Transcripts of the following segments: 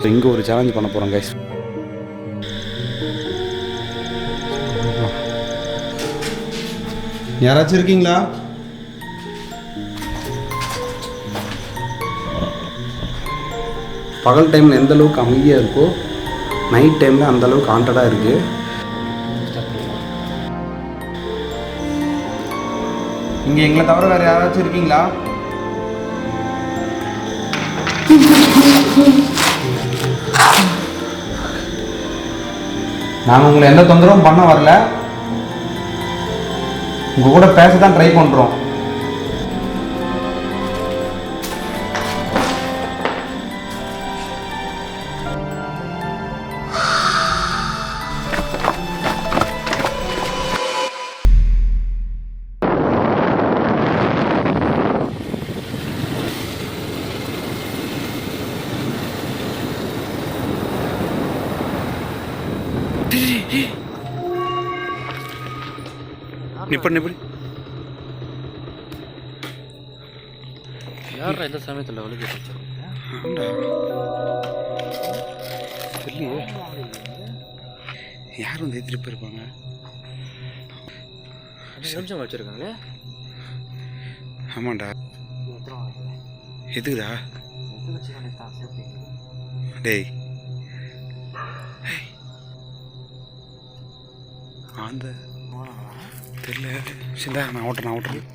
இங்கே ஒரு சேலஞ்ச் பண்ண போகிறோம் கைஸ். யாராச்சும் இருக்கீங்களா? பகல் டைமில் எந்த அளவுக்கு அமைதியாக இருக்கோ நைட் டைமில் அந்த அளவுக்கு ஹாண்டடாக இருக்குது. இங்கே எங்களை தவிர வேறு யாராச்சும் இருக்கீங்களா? நாங்கள் உங்களை எந்த தொந்தரவும் பண்ண வரல. உங்கள் கூட பேச தான் ட்ரை பண்ணுறோம். நிப்படி யார் எந்த சமயத்தில் ஒழுங்கு தெரியலையே யார் வந்து ஏற்றிட்டு போயிருப்பாங்க. நிமிஷம் வச்சுருக்காங்களே. ஆமாண்டா. எதுக்குடா டேய்? அந்த தெரியல. சரிடா, நான் ஓட்டுறேன்.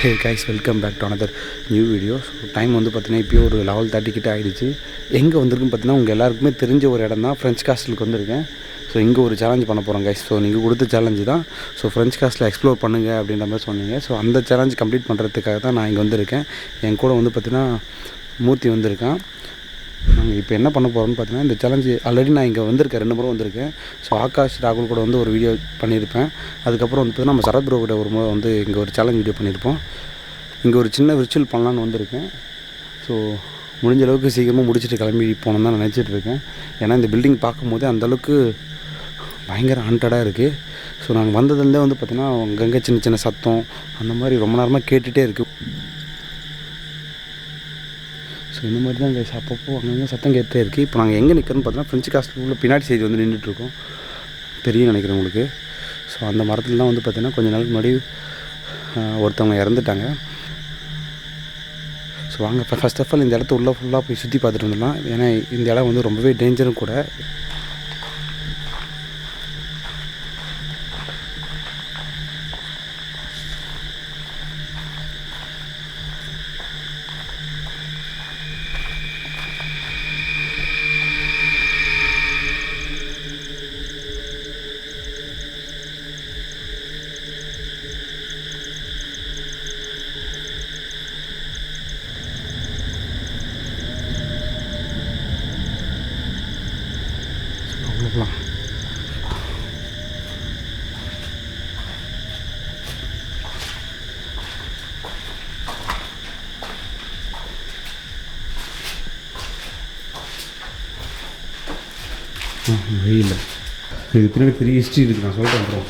Hey guys, welcome back to another new video. So time வந்து பார்த்தீங்கன்னா இப்போயும் ஒரு 11:30 கிட்ட ஆகிடுச்சு. எங்கே வந்திருக்குன்னு பார்த்தீங்கன்னா உங்கள் எல்லாருக்குமே தெரிஞ்ச ஒரு இடம் தான். ஃப்ரெஞ்ச் காஸ்டலுக்கு வந்திருக்கேன். ஸோ இங்கே ஒரு சேலஞ்ச் பண்ண போகிறோம் கைஸ். ஸோ நீங்கள் கொடுத்த சேலஞ்சு தான். ஸோ ஃப்ரெஞ்ச் காஸ்ட்டில் எக்ஸ்ப்ளோர் பண்ணுங்கள் அப்படின்ற மாதிரி சொன்னீங்க. ஸோ அந்த சேலஞ்ச் கம்ப்ளீட் பண்ணுறதுக்காக தான் நான் இங்கே வந்திருக்கேன். என் கூட வந்து பார்த்தீங்கன்னா மூர்த்தி வந்திருக்கான். நாங்கள் இப்போ என்ன பண்ண போகிறோம்னு பார்த்தீங்கன்னா, இந்த சேலஞ்சு ஆல்ரெடி நான் இங்கே வந்திருக்கேன், 2 முறை வந்திருக்கேன். ஸோ ஆகாஷ் ராகுல் கூட வந்து ஒரு வீடியோ பண்ணியிருப்பேன். அதுக்கப்புறம் வந்து பார்த்தீங்கன்னா நம்ம சரத் ப்ரோ கூட ஒரு முறை வந்து இங்கே ஒரு சேலஞ்ச் வீடியோ பண்ணியிருப்போம். இங்கே ஒரு சின்ன விர்ச்சுவல் பண்ணலான்னு வந்திருக்கேன். ஸோ முடிஞ்ச அளவுக்கு சீக்கிரமாக முடிச்சுட்டு கிளம்பி போகணுன்னு தான் நினச்சிட்டு இருக்கேன். ஏன்னா இந்த பில்டிங் பார்க்கும்போது அந்தளவுக்கு பயங்கர ஹாண்டடாக இருக்குது. ஸோ நாங்கள் வந்ததுலேருந்தே வந்து பார்த்திங்கன்னா அங்கங்கே சின்ன சின்ன சத்தம் அந்த மாதிரி ரொம்ப நேரமாக கேட்டுகிட்டே இருக்குது. ஸோ இந்த மாதிரி தான் இங்கே அப்பப்போ அங்கங்கே சத்தம் கேட்டே இருக்குது. இப்போ நாங்கள் எங்கே நிற்கிறோன்னு பார்த்தீங்கன்னா ஃப்ரெஞ்ச் காஸ்ட்டில் உள்ள பின்னாடி சைடு வந்து நின்றுட்டுருக்கோம். தெரியும் நினைக்கிறேன் உங்களுக்கு. ஸோ அந்த மரத்தில் தான் வந்து பார்த்திங்கன்னா கொஞ்ச நாளுக்கு முன்னாடி ஒருத்தவங்க இறந்துட்டாங்க. ஸோ வாங்க ஃபர்ஸ்ட் ஆஃப் ஆல் இந்த இடத்த உள்ளே ஃபுல்லாக போய் சுற்றி பார்த்துட்டு வந்துடலாம். ஏன்னா இந்த இடம் வந்து ரொம்பவே டேஞ்சரும் கூட. அவ்வளோலாம் வெயில். இது பின்னாடி பெரிய ஹிஸ்ட்ரி இருக்குது, நான் சொல்லிட்டு வந்துடுறோம்.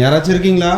யாராச்சும் இருக்கீங்களா?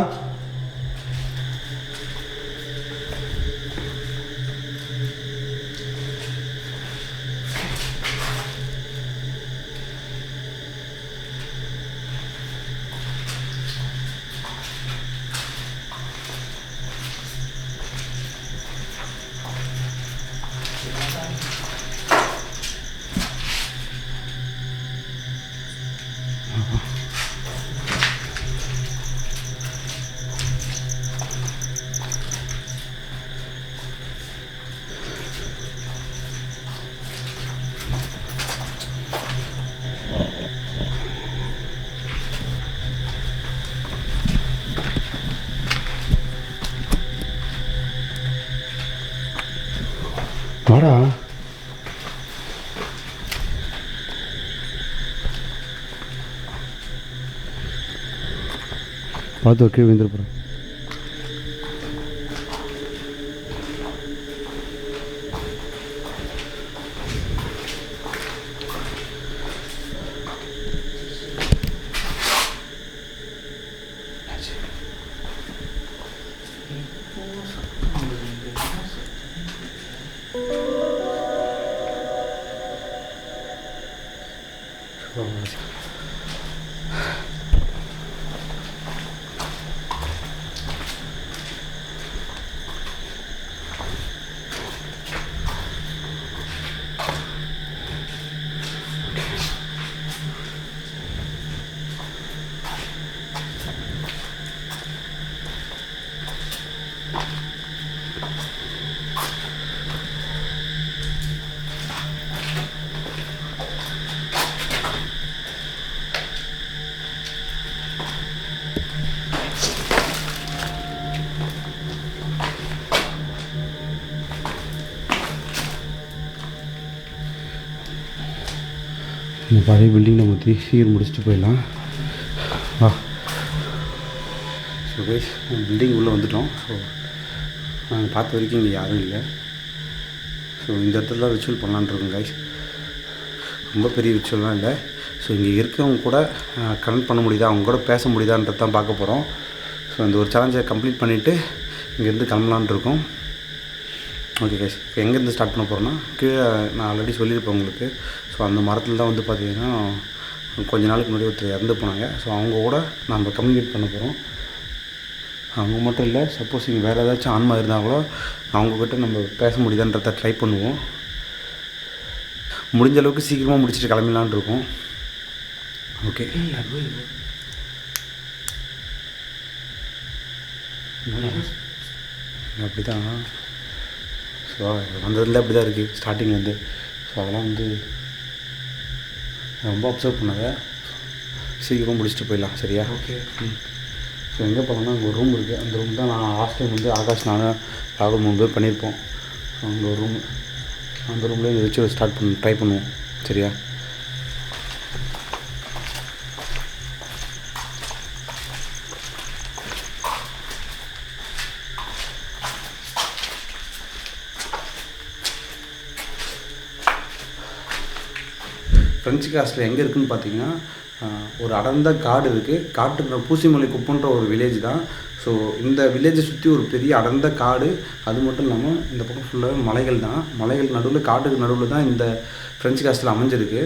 வாடா. பார்த்து கீழே விழுந்துட போகிறேன். இந்த பழைய பில்டிங் நம்ம சீர் முடிச்சுட்டு போயிடலாம். வா. ஸோ கைஸ் பில்டிங் உள்ளே வந்துட்டோம். ஸோ நாங்கள் பார்த்த வரைக்கும் இங்கே யாரும் இல்லை. ஸோ இந்த இடத்துல ரிச்சுவல் பண்ணலான்னு இருக்கோம் கைஸ். ரொம்ப பெரிய ரிச்சுவல்லாம் இல்லை. ஸோ இங்கே இருக்கவங்க கூட கனெக்ட் பண்ண முடியுதா, அவங்க கூட பேச முடியுதான்றது தான் பார்க்க போகிறோம். ஸோ அந்த ஒரு சேலஞ்சை கம்ப்ளீட் பண்ணிவிட்டு இங்கேருந்து கிளம்பலான் இருக்கோம். ஓகே கைஸ், இப்போ எங்கேருந்து ஸ்டார்ட் பண்ண போகிறோன்னா, கீழே நான் ஆல்ரெடி சொல்லியிருப்பேன் உங்களுக்கு. ஸோ அந்த மரத்தில் தான் வந்து பார்த்திங்கன்னா கொஞ்ச நாளுக்கு முன்னாடி ஒருத்தர் இறந்து போனாங்க. ஸோ அவங்க கூட நம்ம கம்யூனிகேட் பண்ண போகிறோம். அவங்க மட்டும் இல்லை, சப்போஸ் இங்கே வேறு ஏதாச்சும் ஆன்மா இருந்தாங்களோ அவங்கக்கிட்ட நம்ம பேச முடியுதான்றதை ட்ரை பண்ணுவோம். முடிஞ்ச அளவுக்கு சீக்கிரமாக முடிச்சுட்டு கிளம்பிடலான் இருக்கோம். ஓகே, அப்படி தான். ஸோ வந்ததுலேருந்து அப்படி தான் இருக்குது ஸ்டார்டிங்லேருந்து. ஸோ அதெல்லாம் வந்து ரொம்ப அப்சர்வ் பண்ணாத, சீக்கிரம் முடிச்சுட்டு போயிடலாம். சரியா? ஓகே. ஸோ எங்கே போனோம்னா அங்கே ஒரு ரூம் இருக்குது. அந்த ரூம் தான் நான் லாஸ்ட் டைம் வந்து ஆகாஷ் நானும் ராகுல் 3 பேர் பண்ணியிருப்போம். ஸோ அங்கே ஒரு ரூம், அந்த ரூம்லேயே வச்சு ஸ்டார்ட் ட்ரை பண்ணுவோம். சரியா? ஃப்ரெஞ்சு காஸ்ட்டில் எங்கே இருக்குதுன்னு பார்த்தீங்கன்னா, ஒரு அடர்ந்த காடு இருக்குது. காட்டுக்கு பூசிமலை குப்பன்ற ஒரு வில்லேஜ் தான். ஸோ இந்த வில்லேஜை சுற்றி ஒரு பெரிய அடர்ந்த காடு. அது மட்டும் இல்லாமல் இந்த பக்கம் ஃபுல்லாக மலைகள் தான். மலைகள் நடுவில், காட்டுக்கு நடுவில் தான் இந்த ஃப்ரெஞ்சு காஸ்ட்டில் அமைஞ்சிருக்கு.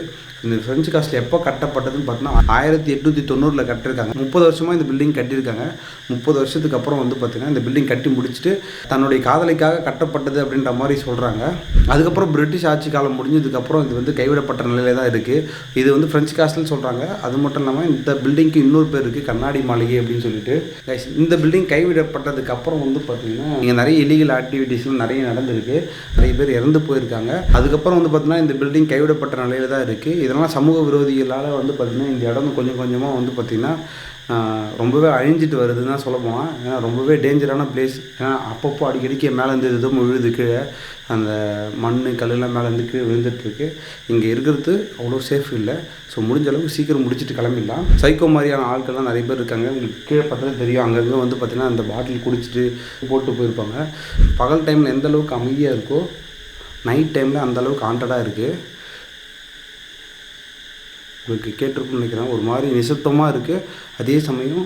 இந்த ஃப்ரெஞ்சு காஸ்ட்டில் எப்போ கட்டப்பட்டதுன்னு பார்த்தீங்கன்னா 1890 கட்டிருக்காங்க. 30 வருஷமாக இந்த பில்டிங் கட்டியிருக்காங்க. 30 வருஷத்துக்கு அப்புறம் வந்து பார்த்திங்கன்னா இந்த பில்டிங் கட்டி முடிச்சுட்டு தன்னுடைய காதலிக்காக கட்டப்பட்டது அப்படின்ற மாதிரி சொல்கிறாங்க. அதுக்கப்புறம் பிரிட்டிஷ் ஆட்சி காலம் முடிஞ்சதுக்கப்புறம் இது வந்து கைவிடப்பட்ட நிலையில தான் இருக்குது. இது வந்து ஃப்ரெஞ்சு காஸ்ட்னு சொல்கிறாங்க. அது மட்டும் இல்லாமல் இந்த பில்டிங்க்கு இன்னொரு பேர் இருக்குது, கண்ணாடி மாளிகை அப்படின்னு சொல்லிட்டு. இந்த பில்டிங் கைவிடப்பட்டதுக்கு அப்புறம் வந்து பார்த்திங்கன்னா இங்கே நிறைய இல்லீகல் ஆக்டிவிட்டீஸ்லாம் நிறைய நடந்திருக்கு. நிறைய பேர் இறந்து போயிருக்காங்க. அதுக்கப்புறம் வந்து பார்த்திங்கன்னா இந்த பில்டிங் கைவிடப்பட்ட நிலையில தான் இருக்குது. இதெல்லாம் சமூக விரோதிகளால் வந்து பார்த்திங்கன்னா இந்த இடம் கொஞ்சம் கொஞ்சமாக வந்து பார்த்திங்கன்னா ரொம்பவே அழிஞ்சிட்டு வருதுன்னு தான் சொல்ல போனால். ஏன்னா ரொம்பவே டேஞ்சரான பிளேஸ். ஏன்னா அப்பப்போ அடிக்கடிக்கு மேலேருந்து எதுவும் விழுது கீழே, அந்த மண் கல்லெல்லாம் மேலேருந்து கீழே விழுந்துட்டுருக்கு. இங்கே இருக்கிறது அவ்வளோ சேஃப் இல்லை. ஸோ முடிஞ்ச அளவுக்கு சீக்கிரம் முடிச்சுட்டு கிளம்பிடலாம். சைக்கோ மாதிரியான ஆட்கள்லாம் நிறைய பேர் இருக்காங்க. உங்களுக்கு கீழே பார்த்தாலே தெரியும். அங்கங்கே வந்து பார்த்திங்கன்னா அந்த பாட்டில் குடிச்சிட்டு போட்டு போயிருப்பாங்க. பகல் டைமில் எந்த அளவுக்கு அமைதியாக இருக்கோ, நைட் டைமில் அந்தளவுக்கு ஹாண்டடாக இருக்குது. உங்களுக்கு கேட்டிருக்குன்னு நினைக்கிறேன். ஒரு மாதிரி நிசப்தமாக இருக்குது. அதே சமயம்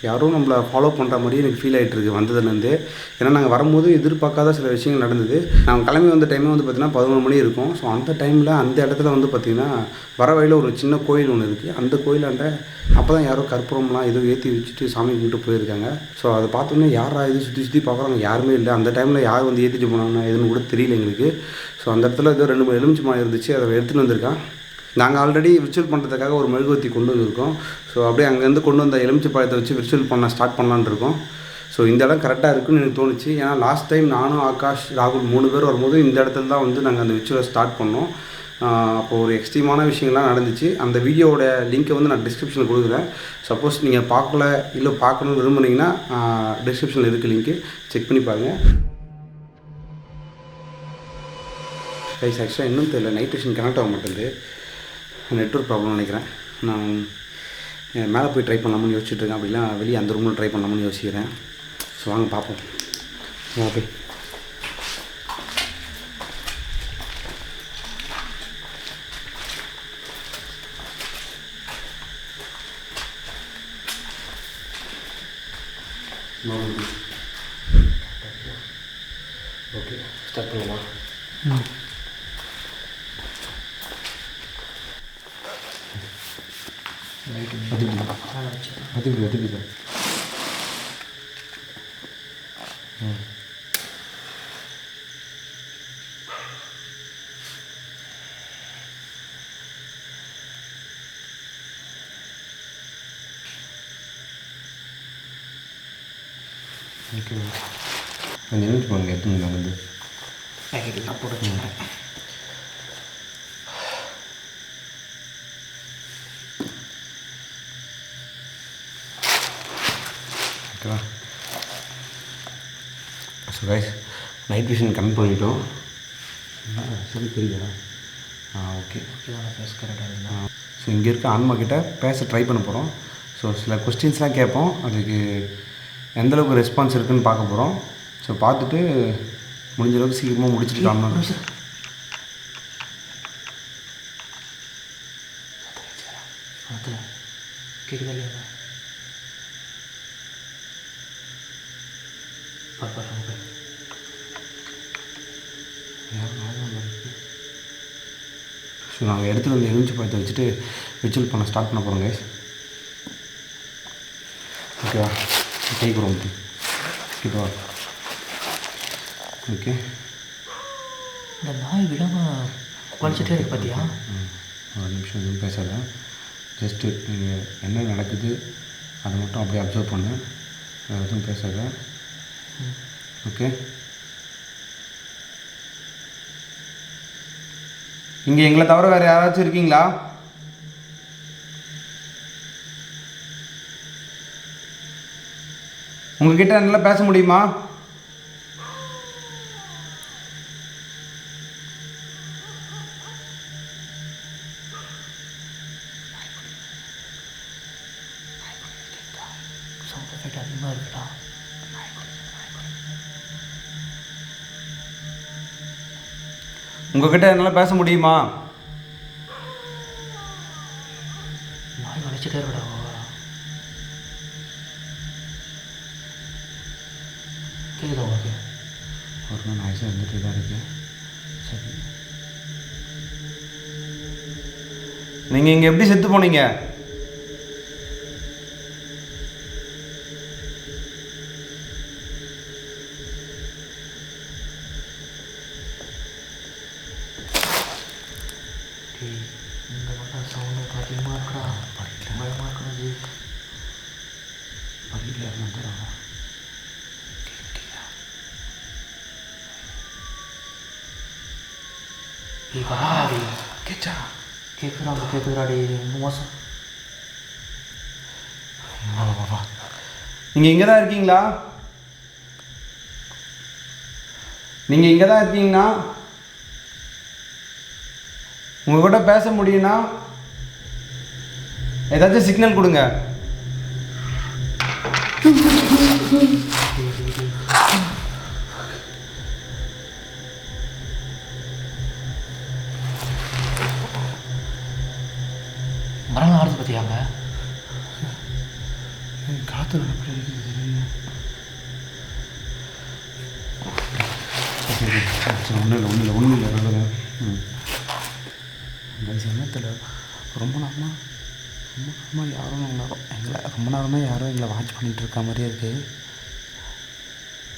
யாரும் நம்மளை ஃபாலோ பண்ணுற மாதிரியே எனக்கு ஃபீல் ஆகிட்டுருக்கு வந்ததுலேருந்து. ஏன்னா நாங்கள் வரும்போது எதிர்பார்க்காத சில விஷயங்கள் நடந்தது. நாங்கள் கிளம்பி வந்த டைமே வந்து பார்த்திங்கன்னா 11 மணி இருக்கும். ஸோ அந்த டைமில் அந்த இடத்துல வந்து பார்த்திங்கன்னா வர வழியில் ஒரு சின்ன கோயில் ஒன்று இருக்குது. அந்த கோயிலாண்ட அப்போ தான் யாரோ கற்பூரம்லாம் ஏதோ ஏற்றி வச்சுட்டு சாமி கும்பிட்டு போயிருக்காங்க. ஸோ அதை பார்த்தோன்னே யாரா இது சுற்றி சுற்றி பார்க்குறாங்க, யாருமே இல்லை. அந்த டைமில் யார் வந்து ஏற்றிட்டு போனாங்கன்னா எதுன்னு கூட தெரியல எங்களுக்கு. ஸோ அந்த இடத்துல ஏதோ 2-3 எலுமிச்சம்பழம் இருந்துச்சு, அதை எடுத்துகிட்டு வந்திருக்கான். நாங்கள் ஆல்ரெடி விர்ச்சுவல் பண்ணுறதுக்காக ஒரு மெழுகுவர்த்தி கொண்டு வந்திருக்கோம். ஸோ அப்படியே அங்கேருந்து கொண்டு வந்த எலுமிச்சை பழத்தை வச்சு விர்ச்சுவல் ஸ்டார்ட் பண்ணலான்னு இருக்கோம். ஸோ இந்த இடம் கரெக்டாக இருக்குன்னு எனக்கு தோணுச்சு. ஏன்னா லாஸ்ட் டைம் நானும் ஆகாஷ் ராகுல் 3 பேர் வரும்போது இந்த இடத்துல தான் வந்து நாங்கள் அந்த விர்ச்சுவலை ஸ்டார்ட் பண்ணோம். அப்போது ஒரு எக்ஸ்ட்ரீமான விஷயங்கள்லாம் நடந்துச்சு. அந்த வீடியோவோட லிங்க்கை வந்து நான் டிஸ்கிரிப்ஷனில் கொடுக்குறேன். சப்போஸ் நீங்கள் பார்க்கல இல்லை பார்க்கணுன்னு விரும்புனீங்கன்னா டிஸ்கிரிப்ஷனில் இருக்குது லிங்க்கு, செக் பண்ணி பாருங்கள். கைஸ் ஆக்சுவலாக இன்னும் தெரியல, நைட் விஷன் கனெக்ட் ஆக மாட்டேங்குது. நெட்வொர்க் ப்ராப்ளம் நினைக்கிறேன். நான் மேலே போய் ட்ரை பண்ணலாம்னு யோசிச்சுட்ருக்கேன். அப்படிலாம் வெளியே அந்த ரூமில் ட்ரை பண்ணலாம்னு யோசிக்கிறேன். ஸோ வாங்க பார்ப்போம். போய் ஓகே ஸ்டார்ட் பண்ணுவோமா? அது ஓகே கொஞ்சம் நினைச்சு பாருங்க எத்தனை வந்து பேக்கெட்டுலாம் போட்டு வச்சுக்கிறேன். ஓகேவா? So guys night vision connect பண்ணிட்டோம். சொல்லி தெரியுதா? ஓகே ஓகேவா? ஃபேஸ் கரெக்டாக இருந்தால் ஸோ இங்கே இருக்க ஆன்மா கிட்ட பேச ட்ரை பண்ண போகிறோம். ஸோ சில கொஸ்டின்ஸ்லாம் கேட்போம். அதுக்கு எந்தளவுக்கு ரெஸ்பான்ஸ் இருக்குதுன்னு பார்க்க போகிறோம். ஸோ பார்த்துட்டு முடிஞ்ச அளவுக்கு சீக்கிரமாக முடிச்சுட்டு காணும். கேட்குதா இல்லையா? ஸோ நாங்கள் எடுத்துகிட்டு வந்து எலுமிச்சை பழத்தை வச்சுட்டு விச்சுவல் பண்ண ஸ்டார்ட் பண்ண போகிறோம் கைஸ். ஓகேவா? கேட்குறோம் ஓகேவா? ஓகே. இந்த நாய் விடாமல் குறைச்சிட்டே இருக்கு பார்த்தியா? ஒரு நிமிஷம் எதுவும் பேசாத. ஜஸ்ட்டு நீங்கள் என்ன நடக்குது அதை மட்டும் அப்படியே அப்சர்வ் பண்ணு. எதுவும் பேசாத. ஓகே. இங்கே எங்களை தவிர வேறு யாராச்சும் இருக்கீங்களா? உங்ககிட்ட நல்லா பேச முடியுமா? அதிகமாக இருக்குடா. உங்ககிட்ட என்னால் பேச முடியுமா? நாய் வளைச்சிட்டே இருக்கடா. கேட்குதா உனக்கு? ஒரு நாய்ஸாக இருந்துகிட்டே தான் இருக்குது. சரி, நீங்கள் இங்கே எப்படி செத்து போனீங்க? இந்த மட்டும் சவுண்டு அதிகமாக இருக்கா? பயமாக இருக்கிறது. படிக்கல இருந்தா வராடி கேச்சா கேட்குறாடி. ரொம்ப மோசம். வா. நீங்கள் இங்கே தான் இருக்கீங்களா? நீங்கள் இங்கே தான் இருக்கீங்கன்னா உங்கள்கிட்ட பேச முடியும்னா ஏதாச்சும் சிக்னல் கொடுங்க. மரம் ஆடுது பார்த்தியாங்க? காற்று நடப்படி ஒன்றும் இல்லை நல்லது. சமயத்தில் ரொம்ப நேரமாக யாரும் எங்களை வாட்ச் பண்ணிகிட்டு இருக்க மாதிரியே இருக்குது.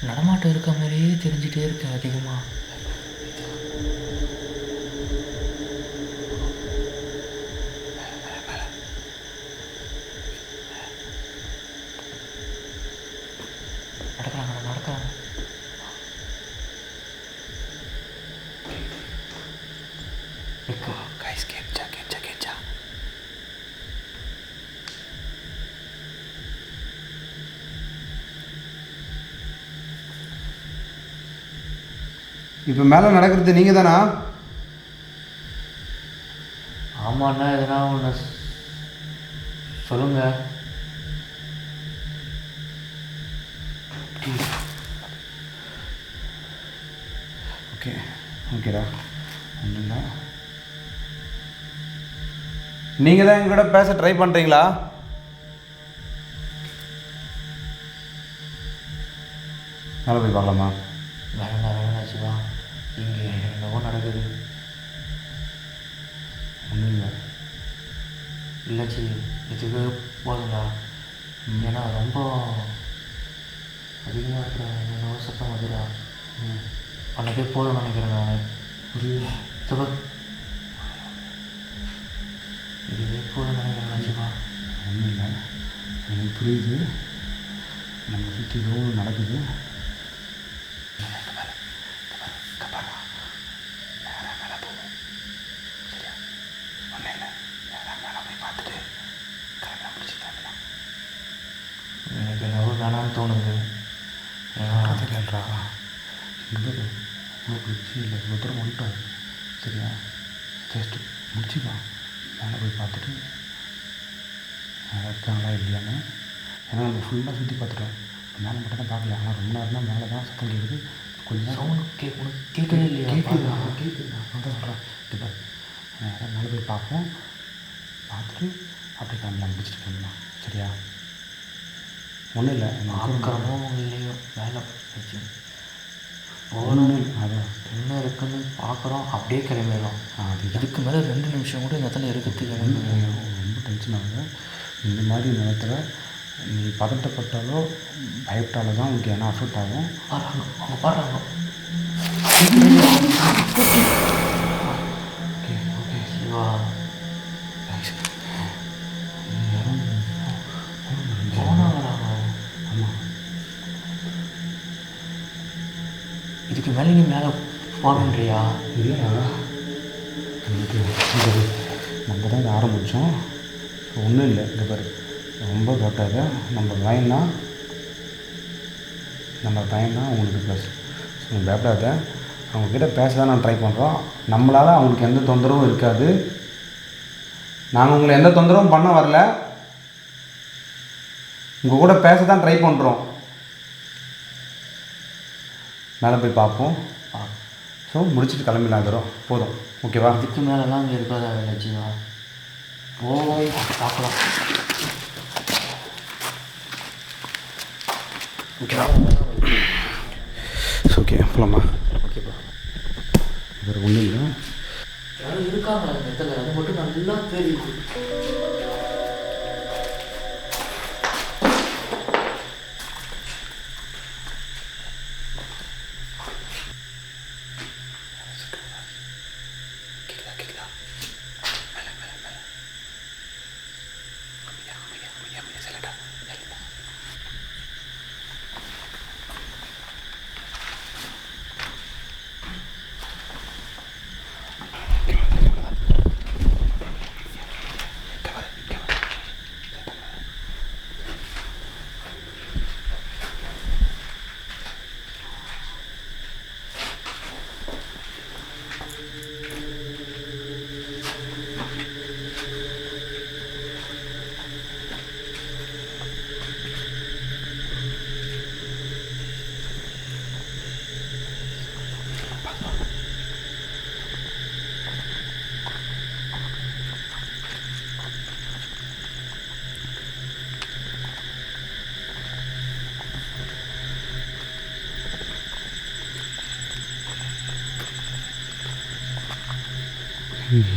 நடமாட்டம் இருக்க மாதிரியே தெரிஞ்சிட்டே இருக்கு அதிகமாக. நடக்கிறாங்க. கைஸ் கேட்சா. இப்போ மேலே நடக்கிறது நீங்கள் தானா? ஆமாண்ணா எதனா ஒன்று சொல்லுங்கள். ஓகே ஓகேடா, ஒன்றும் இல்லை. நீங்கள் தான் எங்கூட பேச ட்ரை பண்ணுறீங்களா? மேலே போய் பார்க்கலாமா? வேணாம் சிவா, இங்கே என்னவோ நடக்குது. ஒன்றும் இல்லை. இல்லைச்சி, இதுவே போதுங்களா? ஏன்னா ரொம்ப அதிகமாக இருக்கிற என்னவோ சத்தம் வந்துடா. அன்றைக்கே போதும் நினைக்கிறேன் நான். புரியுது. சிவா, இதுவே போதும் நினைக்கிறேன் சிவா. ஒன்றும் இல்லை, எனக்கு புரியுது. நம்ம சுற்றி ஏதோ நடக்குது. எனக்கு என்னவோ வேணாம்னு தோணுது. கதை கேள்றா, இங்கே உங்களுக்கு விஷயம் இல்லை, இவ்வளோ தூரம் வந்துட்டோம். சரியா, ஜஸ்ட்டு முடிச்சுக்கலாம். மேலே போய் பார்த்துட்டு இருக்காங்களா இல்லையான்னு. ஏன்னா நம்ம ஃபுல்லாக சுற்றி பார்த்துட்டோம், மேலே மட்டும் தான் பார்க்கல. ஆனால் ரொம்ப நேரம் தான் மேலே தான் சத்தம் கேட்குது. கொஞ்சம் சவுண்டு கேட்கவே இல்லையா? கேட்குதுண்ணா, நான் தான் சொல்கிறேன். இப்போ நேரம் மேலே போய் பார்ப்போம், பார்த்துட்டு அப்படியே கிளம்பலாம், முடிச்சுட்டு கிளம்பலாம். சரியா, ஒன்றும் இல்லை. பார்க்குறமோ இல்லையோ வேலை போச்சு. ஒன்றும் இல்லை, அதான் என்ன இருக்குன்னு பார்க்குறோம், அப்படியே கிளம்பிடலாம். அது இதுக்கு மேலே 2 நிமிஷம் கூட இந்த இடத்துல இருக்கிறதுக்கு எனக்கு ரொம்ப டென்ஷன் ஆகுது. இந்த மாதிரி நேரத்தில் நீ பதட்டப்பட்டாலோ பயப்பட்டாலோ தான் உங்களுக்கு என்ன அஃபெக்ட் ஆகும். பாடுறாங்க, அவங்க பாடுறாங்க. ஓகே ஓகே சிவா, போனா வராங்க. ஆமாம், இதுக்கு மேலே நீ மேலே போகணுன்றியா? இல்லையா, நம்ம தான் இதை ஆரம்பித்தோம். ஒன்றும் இல்லை, இந்த பாரு, ரொம்ப கட்டாத. நம்ம பயம்தான் அவங்களுக்கு ப்ளஸ். ஸோ நீ பயப்படாத. அவங்கக்கிட்ட பேச தான் நான் ட்ரை பண்ணுறோம். நம்மளால் அவங்களுக்கு எந்த தொந்தரவும் இருக்காது. நாங்கள் உங்களை எந்த தொந்தரவும் பண்ண வரல, உங்கள் கூட பேச தான் ட்ரை பண்ணுறோம். மேலே போய் பார்ப்போம். ஸோ முடிச்சுட்டு கிளம்பிடலாம். தரோம் போதும், ஓகேவா? இதுக்கு மேலெல்லாம் அங்கே இருக்காதா வேலை ஜீவா. போவோம், பார்க்கலாம். ஓகேவா? ஓகே, போகலாமா? ஓகேப்பா. வேறு ஒன்றும் இல்லை. யாரும் இருக்காங்க அந்த இடத்துல, அது மட்டும் நல்லா தெரியுது.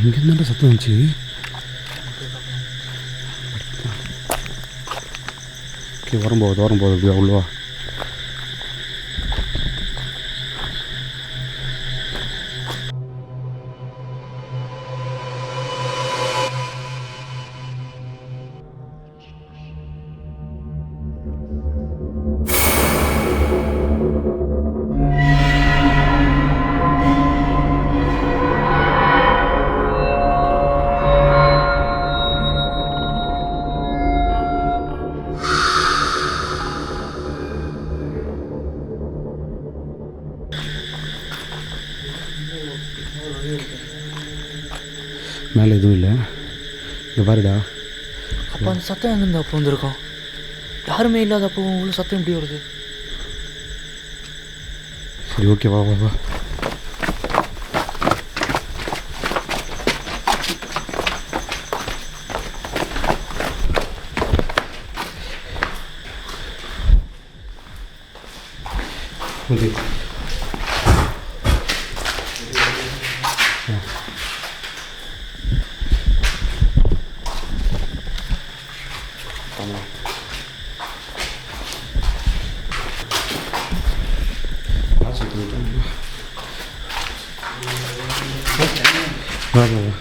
இங்கேருந்தாண்டா சத்தம் வந்துச்சு. ஓகே, வரும்போது அப்படி அவ்வளோவா. மேலே எதுவும் இல்லை. இங்கே பாருடா. அப்போ அந்த சத்தம் எங்கேருந்து அப்போ வந்திருக்கோம்? யாருமே இல்லாதப்போ உங்களுக்கு சத்தம் எப்படி வருது? சரி ஓகே வா வா வா. ஓகே வா வா வா.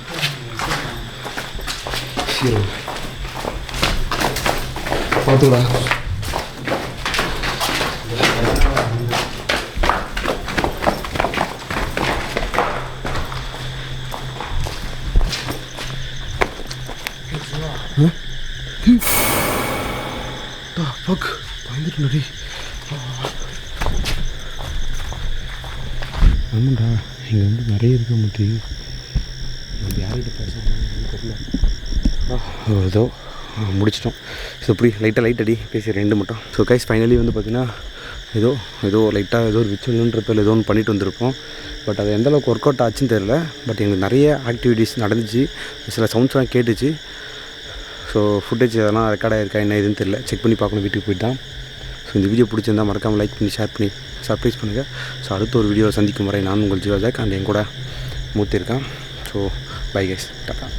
சரி பார்த்துக்கடா. ஃபக் பயந்துட்டு நடி. ஆமாண்டா இங்கே வந்து நிறைய இருக்க முட்டி. நம்ம யார்கிட்ட பேசணும் தெரியல. ஏதோ முடிச்சிட்டோம். ஸோ இப்படி லைட் அடி பேசி 2 மட்டும். ஸோ கைஸ் ஃபைனலி வந்து பார்த்திங்கன்னா ஏதோ லைட்டாக ஏதோ ஒரு விச்சுவல்ன்ற பேரில் ஏதோ ஒன்று பண்ணிட்டு வந்திருப்போம். பட் அது எந்தளவுக்கு ஒர்க் அவுட் ஆச்சுன்னு தெரில. பட் எங்களுக்கு நிறைய ஆக்டிவிட்டீஸ் நடந்துச்சு, சில சவுண்ட்ஸ்லாம் கேட்டுச்சு. ஸோ ஃபுட்டேஜ் அதெல்லாம் ரெக்கார்டாக இருக்கா என்ன இதுன்னு தெரியல, செக் பண்ணி பார்க்கணும் வீட்டுக்கு போய்ட்டு தான். ஸோ இந்த வீடியோ பிடிச்சிருந்தால் மறக்காமல் லைக் பண்ணி ஷேர் பண்ணி சர்ப்ரைஸ் பண்ணுங்கள். ஸோ அடுத்த ஒரு வீடியோவை சந்திக்கும் வரை நான் உங்கள் ஜீவா ஜாக் அண்ட் என் கூட மூர்த்தி இருக்கான். So bye guys, Tata.